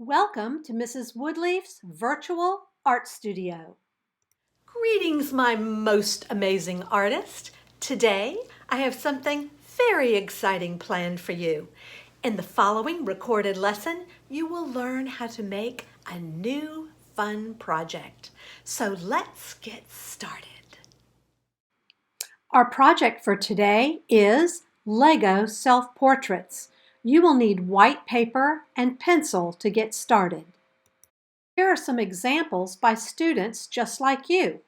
Welcome to Mrs. Woodlief's virtual art studio. Greetings, my most amazing artist. Today, I have something very exciting planned for you. In the following recorded lesson, you will learn how to make a new fun project. So let's get started. Our project for today is Lego self-portraits. You will need white paper and pencil to get started. Here are some examples by students just like you.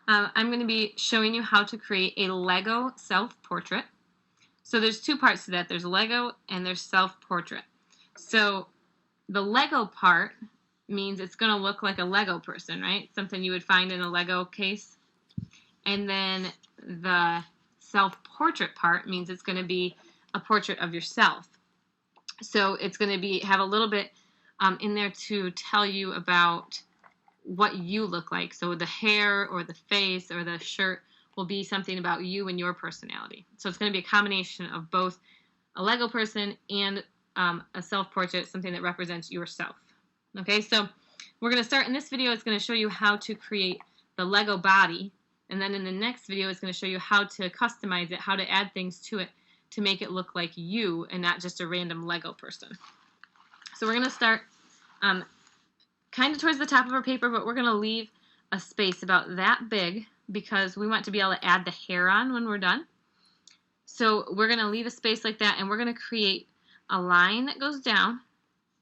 I'm going to be showing you how to create a Lego self-portrait. So there's two parts to that. There's Lego and there's self-portrait. So the Lego part means it's going to look like a Lego person, right? Something you would find in a Lego case. And then the self-portrait part means it's going to be a portrait of yourself. So it's going to have a little bit in there to tell you about what you look like. So the hair or the face or the shirt will be something about you and your personality. So it's going to be a combination of both a Lego person and a self-portrait, something that represents yourself. Okay, so we're going to start in this video. It's going to show you how to create the Lego body. And then in the next video, it's going to show you how to customize it, how to add things to it to make it look like you and not just a random Lego person. So we're going to start kind of towards the top of our paper, but we're going to leave a space about that big because we want to be able to add the hair on when we're done. So we're going to leave a space like that, and we're going to create a line that goes down,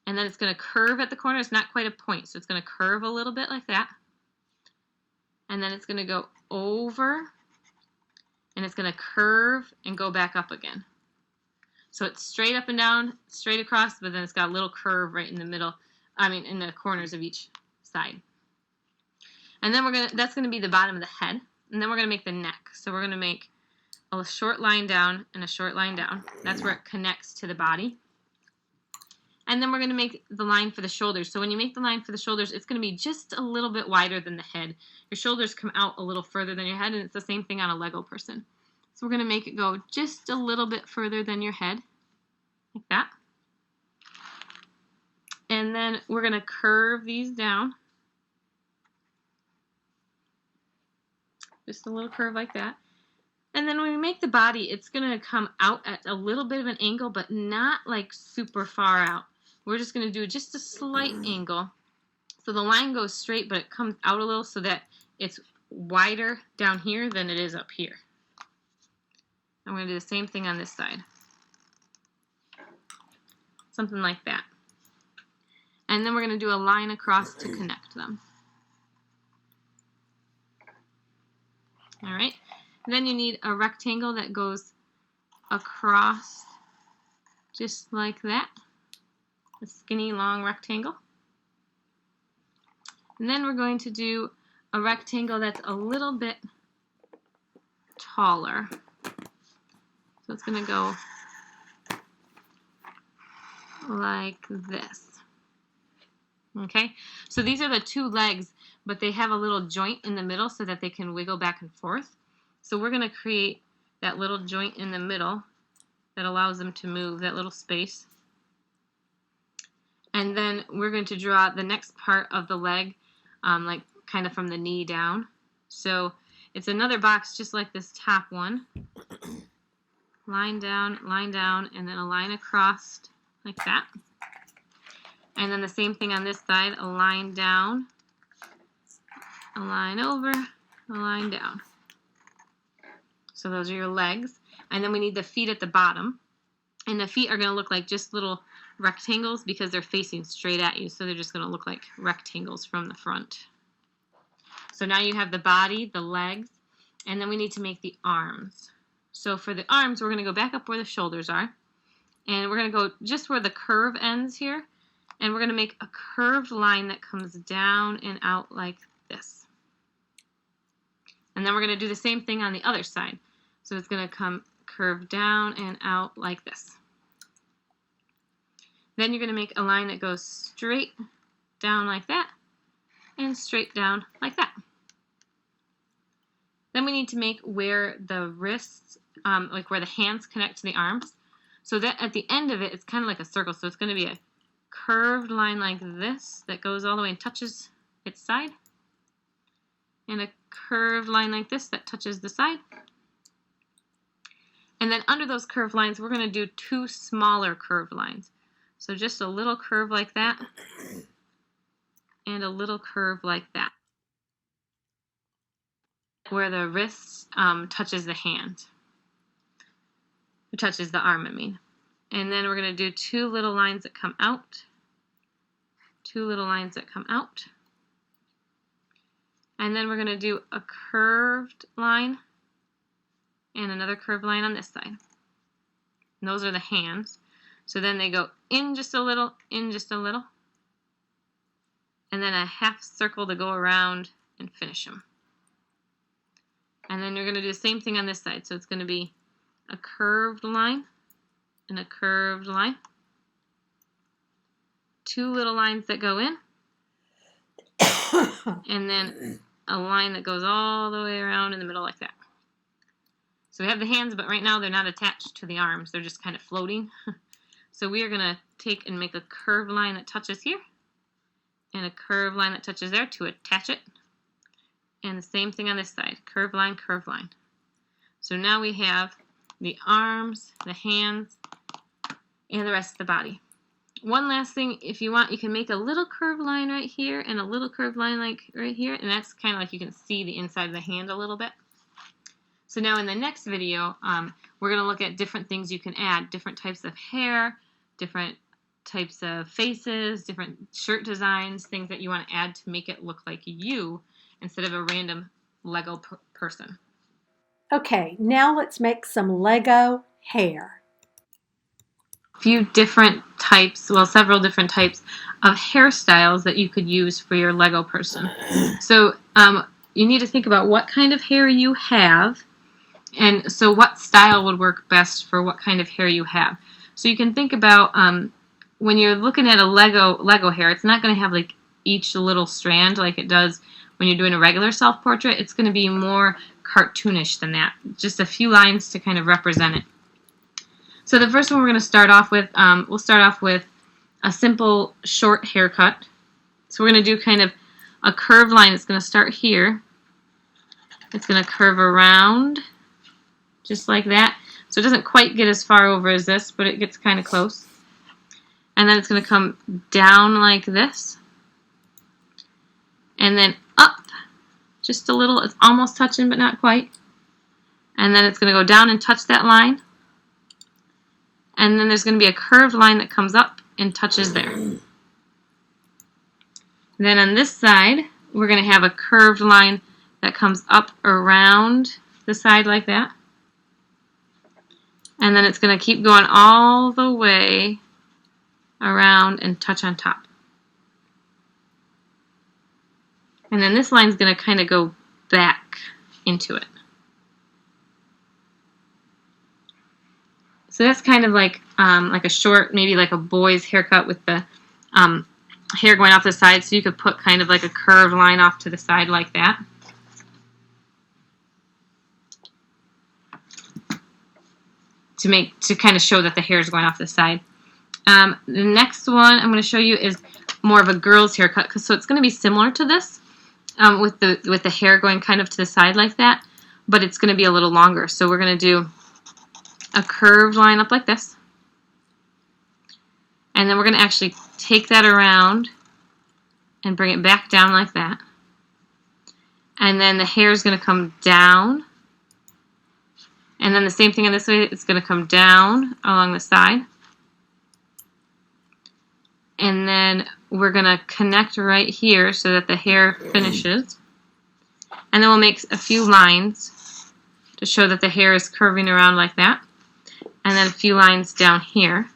and then it's going to curve at the corner. It's not quite a point, so it's going to curve a little bit like that. And then it's going to go over, and it's going to curve and go back up again. So it's straight up and down, straight across, but then it's got a little curve right in the middle. In the corners of each side. And then that's going to be the bottom of the head. And then we're going to make the neck. So we're going to make a short line down and a short line down. That's where it connects to the body. And then we're going to make the line for the shoulders. So when you make the line for the shoulders, it's going to be just a little bit wider than the head. Your shoulders come out a little further than your head, and it's the same thing on a Lego person. So we're going to make it go just a little bit further than your head, like that. And then we're going to curve these down. Just a little curve like that. And then when we make the body, it's going to come out at a little bit of an angle, but not like super far out. We're just going to do just a slight angle. So the line goes straight, but it comes out a little so that it's wider down here than it is up here. And we're going to do the same thing on this side. Something like that. And then we're going to do a line across to connect them. All right. Then you need a rectangle that goes across just like that. A skinny, long rectangle. And then we're going to do a rectangle that's a little bit taller. So it's going to go like this. Okay, so these are the two legs, but they have a little joint in the middle so that they can wiggle back and forth. So we're going to create that little joint in the middle that allows them to move, that little space. And then we're going to draw the next part of the leg, like kind of from the knee down. So it's another box just like this top one. Line down, and then a line across like that. And then the same thing on this side, a line down, a line over, a line down. So those are your legs. And then we need the feet at the bottom. And the feet are going to look like just little rectangles because they're facing straight at you. So they're just going to look like rectangles from the front. So now you have the body, the legs, and then we need to make the arms. So for the arms, we're going to go back up where the shoulders are. And we're going to go just where the curve ends here. And we're going to make a curved line that comes down and out like this. And then we're going to do the same thing on the other side. So it's going to come curved down and out like this. Then you're going to make a line that goes straight down like that and straight down like that. Then we need to make where the wrists, like where the hands connect to the arms. So that at the end of it, it's kind of like a circle. So it's going to be a curved line like this that goes all the way and touches its side. And a curved line like this that touches the side. And then under those curved lines, we're going to do two smaller curved lines. So just a little curve like that and a little curve like that, where the wrist touches the hand. It touches the arm, I mean. And then we're going to do two little lines that come out. Two little lines that come out. And then we're going to do a curved line and another curved line on this side. And those are the hands. So then they go in just a little, in just a little. And then a half circle to go around and finish them. And then you're going to do the same thing on this side. So it's going to be a curved line and a curved line. Two little lines that go in. And then a line that goes all the way around in the middle like that. So we have the hands, but right now they're not attached to the arms. They're just kind of floating. So we are going to take and make a curved line that touches here. And a curved line that touches there to attach it. And the same thing on this side. Curved line, curved line. So now we have the arms, the hands, and the rest of the body. One last thing, if you want, you can make a little curved line right here and a little curved line like right here. And that's kind of like you can see the inside of the hand a little bit. So now in the next video, we're going to look at different things you can add. Different types of hair, different types of faces, different shirt designs, things that you want to add to make it look like you instead of a random Lego person. Okay, now let's make some Lego hair. Few different types, well, several different types of hairstyles that you could use for your Lego person. So you need to think about what kind of hair you have, and so what style would work best for what kind of hair you have. So you can think about when you're looking at a Lego hair, it's not going to have like each little strand like it does when you're doing a regular self-portrait. It's going to be more cartoonish than that. Just a few lines to kind of represent it. So the first one we're going to start off with, we'll start off with a simple short haircut. So we're going to do kind of a curved line. It's going to start here. It's going to curve around just like that. So it doesn't quite get as far over as this, but it gets kind of close. And then it's going to come down like this. And then up just a little. It's almost touching, but not quite. And then it's going to go down and touch that line. And then there's going to be a curved line that comes up and touches there. Then on this side, we're going to have a curved line that comes up around the side like that. And then it's going to keep going all the way around and touch on top. And then this line's going to kind of go back into it. So that's kind of like a short, maybe like a boy's haircut with the hair going off the side. So you could put kind of like a curved line off to the side like that. To kind of show that the hair is going off the side. The next one I'm going to show you is more of a girl's haircut, so it's going to be similar to this, with the hair going kind of to the side like that, but it's going to be a little longer. So we're going to do a curved line up like this, and then we're going to actually take that around and bring it back down like that, and then the hair is going to come down. And then the same thing on this way, it's going to come down along the side. And then we're going to connect right here so that the hair finishes. And then we'll make a few lines to show that the hair is curving around like that. And then a few lines down here.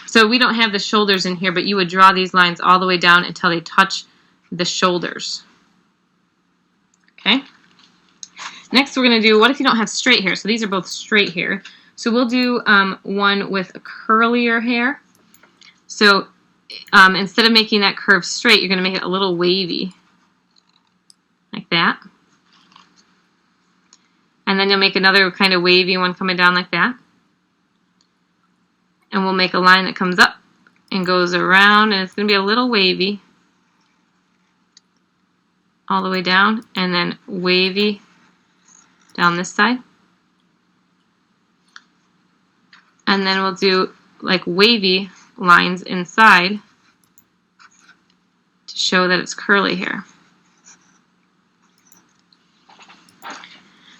So we don't have the shoulders in here, but you would draw these lines all the way down until they touch the shoulders. Okay? Next we're going to do, what if you don't have straight hair? So these are both straight hair. So we'll do one with a curlier hair. So instead of making that curve straight, you're going to make it a little wavy. Like that. And then you'll make another kind of wavy one coming down like that. And we'll make a line that comes up and goes around, and it's going to be a little wavy all the way down, and then wavy down this side. And then we'll do like wavy lines inside to show that it's curly hair.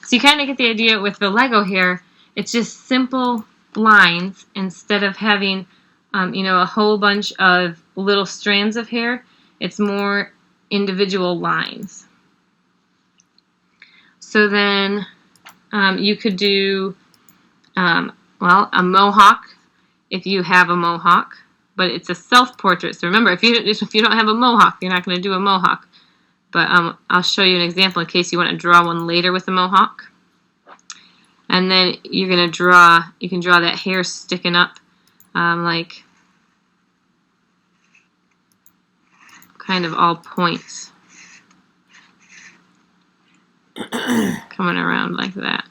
So you kind of get the idea with the Lego hair. It's just simple lines instead of having a whole bunch of little strands of hair. It's more individual lines. So then you could do a mohawk if you have a mohawk, but it's a self-portrait. So remember, if you don't have a mohawk, you're not going to do a mohawk. But I'll show you an example in case you want to draw one later with a mohawk. And then you're going to draw, you can draw that hair sticking up like kind of all points coming around like that.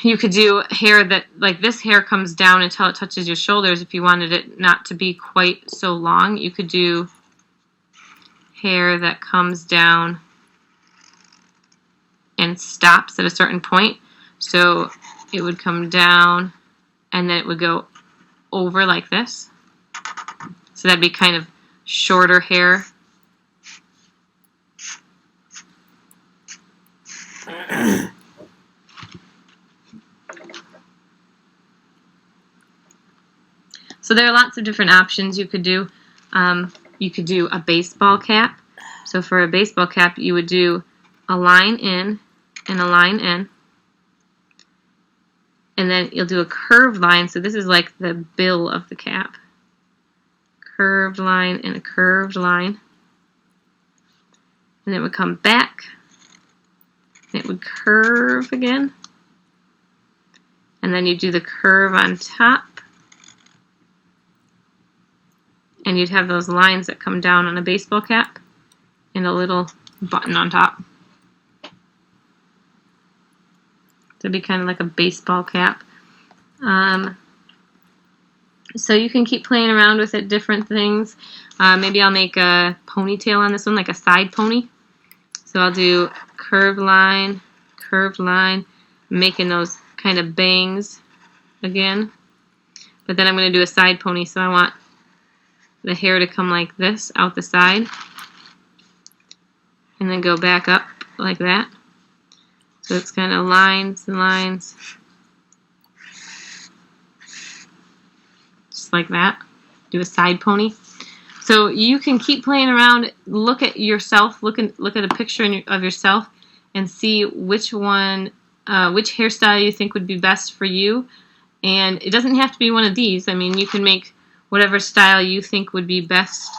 You could do hair that, like this hair comes down until it touches your shoulders. If you wanted it not to be quite so long, you could do hair that comes down and stops at a certain point. So it would come down and then it would go over like this. So that'd be kind of shorter hair. So there are lots of different options you could do. You could do a baseball cap. So for a baseball cap, you would do a line in and a line in. And then you'll do a curved line. So this is like the bill of the cap. Curved line and a curved line. And it would come back. And it would curve again. And then you do the curve on top. And you'd have those lines that come down on a baseball cap and a little button on top. It'd be kind of like a baseball cap. So you can keep playing around with it, different things. Maybe I'll make a ponytail on this one, like a side pony. So I'll do curved line, making those kind of bangs again. But then I'm going to do a side pony, so I want the hair to come like this out the side and then go back up like that. So it's kind of lines and lines, just like that. Do a side pony. So you can keep playing around, look at yourself, look at a picture of yourself and see which one, which hairstyle you think would be best for you. And it doesn't have to be one of these. I mean, you can make whatever style you think would be best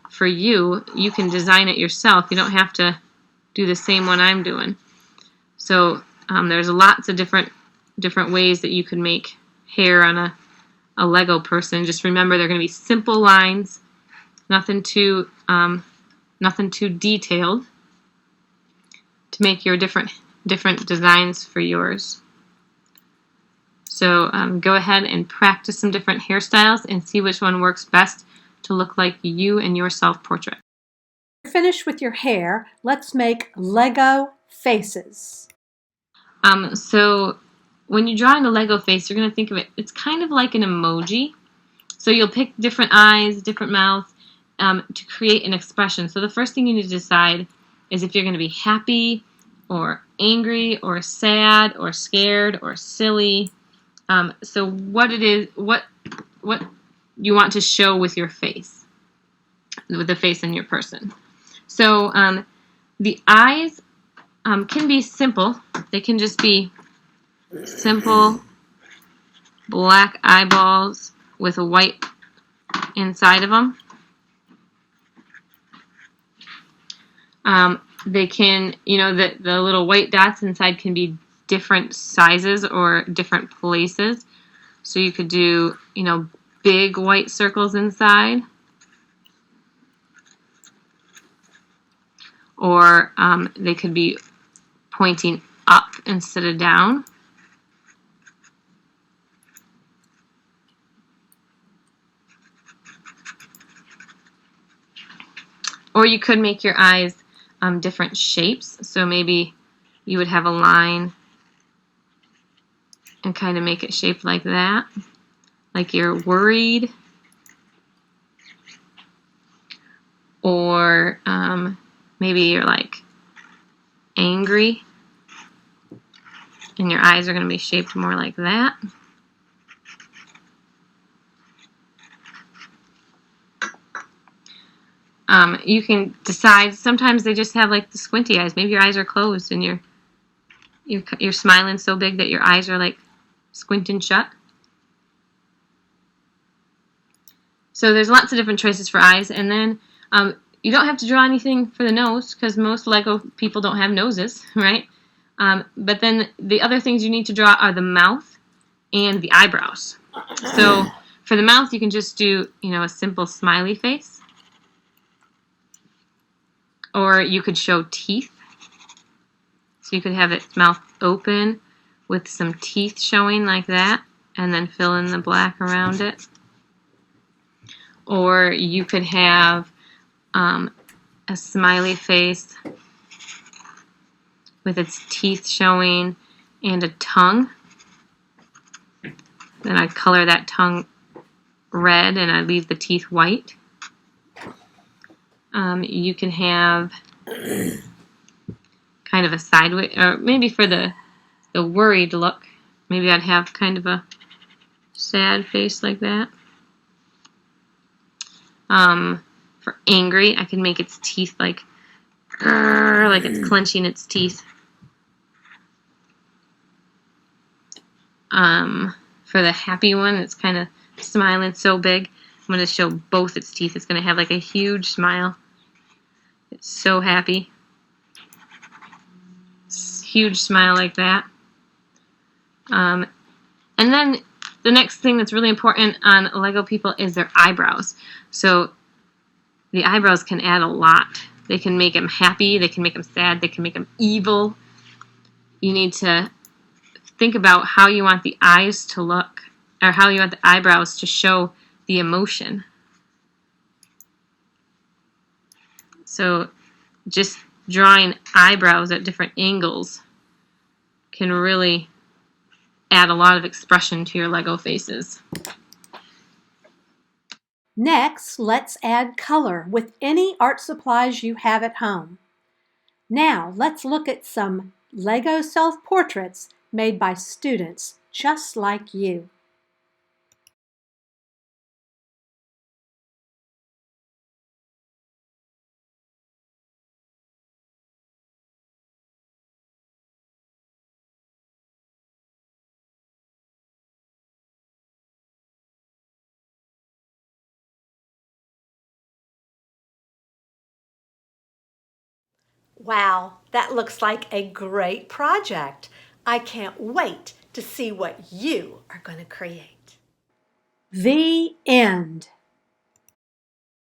for you. You can design it yourself. You don't have to do the same one I'm doing. So there's lots of different ways that you can make hair on a Lego person. Just remember, they're going to be simple lines, nothing too detailed, to make your different designs for yours. So go ahead and practice some different hairstyles and see which one works best to look like you and your self-portrait. You're finished with your hair. Let's make Lego faces. So when you're drawing a Lego face, you're going to think of it, it's kind of like an emoji. So you'll pick different eyes, different mouths to create an expression. So the first thing you need to decide is if you're going to be happy or angry or sad or scared or silly. So what it is, what you want to show with your face, with the face in your person. So the eyes can be simple. They can just be simple black eyeballs with a white inside of them. They can, the little white dots inside can be different sizes or different places. So you could do, big white circles inside. or they could be pointing up instead of down. Or you could make your eyes different shapes. So maybe you would have a line and kind of make it shaped like that, like you're worried. Or maybe you're like angry and your eyes are going to be shaped more like that. You can decide, sometimes they just have like the squinty eyes. Maybe your eyes are closed and you're smiling so big that your eyes are like squinting shut. So there's lots of different choices for eyes. And then you don't have to draw anything for the nose because most Lego people don't have noses, right? But then the other things you need to draw are the mouth and the eyebrows. So for the mouth, you can just do, a simple smiley face. Or you could show teeth. So you could have its mouth open with some teeth showing like that, and then fill in the black around it. Or you could have a smiley face with its teeth showing and a tongue. Then I'd color that tongue red and I'd leave the teeth white. You can have kind of a sideways, or maybe for the worried look, maybe I'd have kind of a sad face like that. For angry, I can make its teeth like it's clenching its teeth. For the happy one, it's kind of smiling so big. I'm going to show both its teeth. It's going to have like a huge smile. It's so happy. Huge smile like that. And then the next thing that's really important on Lego people is their eyebrows. So the eyebrows can add a lot. They can make them happy, they can make them sad, they can make them evil. You need to think about how you want the eyes to look, or how you want the eyebrows to show the emotion. So just drawing eyebrows at different angles can really add a lot of expression to your Lego faces. Next, let's add color with any art supplies you have at home. Now, let's look at some Lego self-portraits made by students just like you. Wow, that looks like a great project. I can't wait to see what you are going to create. The end.